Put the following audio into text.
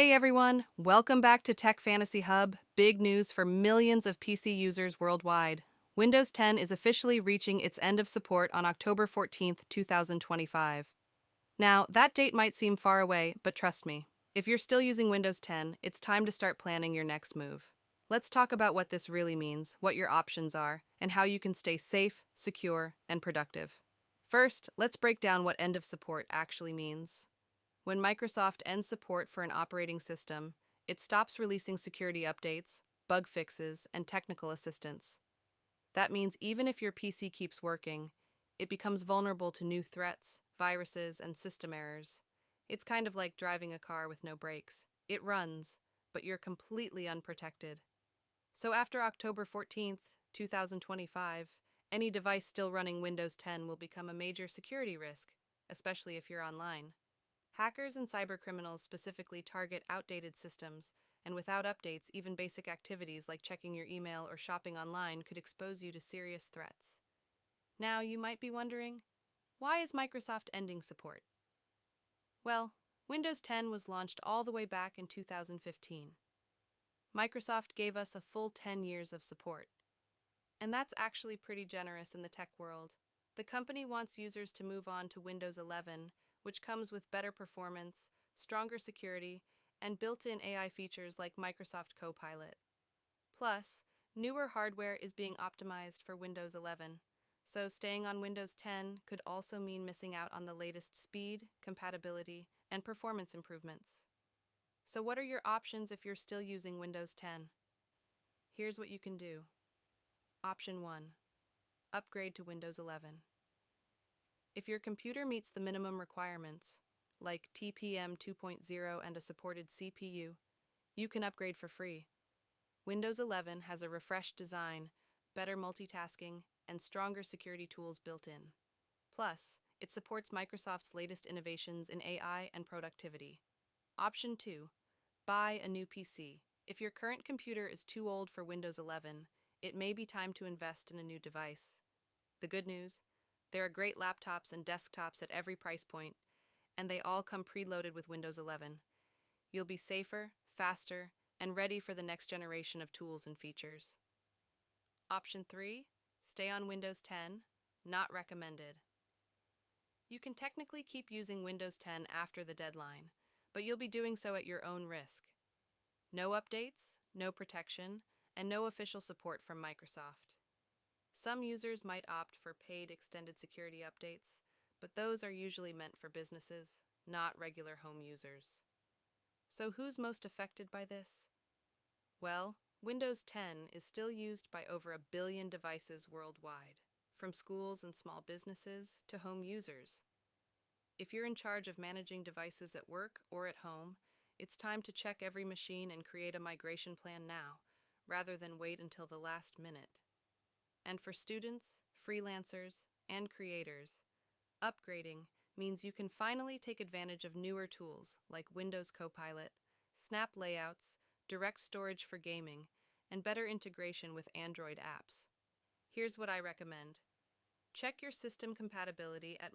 Hey everyone, welcome back to Tech Fantasy Hub. Big news for millions of PC users worldwide. Windows 10 is officially reaching its end of support on October 14th, 2025. Now, that date might seem far away, but trust me, if you're still using Windows 10, it's time to start planning your next move. Let's talk about what this really means, what your options are, and how you can stay safe, secure, and productive. First, let's break down what end of support actually means. When Microsoft ends support for an operating system, it stops releasing security updates, bug fixes, and technical assistance. That means even if your PC keeps working, it becomes vulnerable to new threats, viruses, and system errors. It's kind of like driving a car with no brakes. It runs, but you're completely unprotected. So after October 14th, 2025, any device still running Windows 10 will become a major security risk, especially if you're online. Hackers and cybercriminals specifically target outdated systems, and without updates, even basic activities like checking your email or shopping online could expose you to serious threats. Now, you might be wondering, why is Microsoft ending support? Well, Windows 10 was launched all the way back in 2015. Microsoft gave us a full 10 years of support. And that's actually pretty generous in the tech world. The company wants users to move on to Windows 11, which comes with better performance, stronger security, and built-in AI features like Microsoft Copilot. Plus, newer hardware is being optimized for Windows 11, so staying on Windows 10 could also mean missing out on the latest speed, compatibility, and performance improvements. So what are your options if you're still using Windows 10? Here's what you can do. Option 1. Upgrade to Windows 11. If your computer meets the minimum requirements, like TPM 2.0 and a supported CPU, you can upgrade for free. Windows 11 has a refreshed design, better multitasking, and stronger security tools built in. Plus, it supports Microsoft's latest innovations in AI and productivity. Option 2. Buy a new PC. If your current computer is too old for Windows 11, it may be time to invest in a new device. The good news? There are great laptops and desktops at every price point, and they all come preloaded with Windows 11. You'll be safer, faster, and ready for the next generation of tools and features. Option 3. Stay on Windows 10. Not recommended. You can technically keep using Windows 10 after the deadline, but you'll be doing so at your own risk. No updates, no protection, and no official support from Microsoft. Some users might opt for paid extended security updates, but those are usually meant for businesses, not regular home users. So who's most affected by this? Well, Windows 10 is still used by over 1 billion devices worldwide, from schools and small businesses to home users. If you're in charge of managing devices at work or at home, it's time to check every machine and create a migration plan now, rather than wait until the last minute. And for students, freelancers, and creators, upgrading means you can finally take advantage of newer tools like Windows Copilot, Snap Layouts, Direct Storage for gaming, and better integration with Android apps. Here's what I recommend. Check your system compatibility at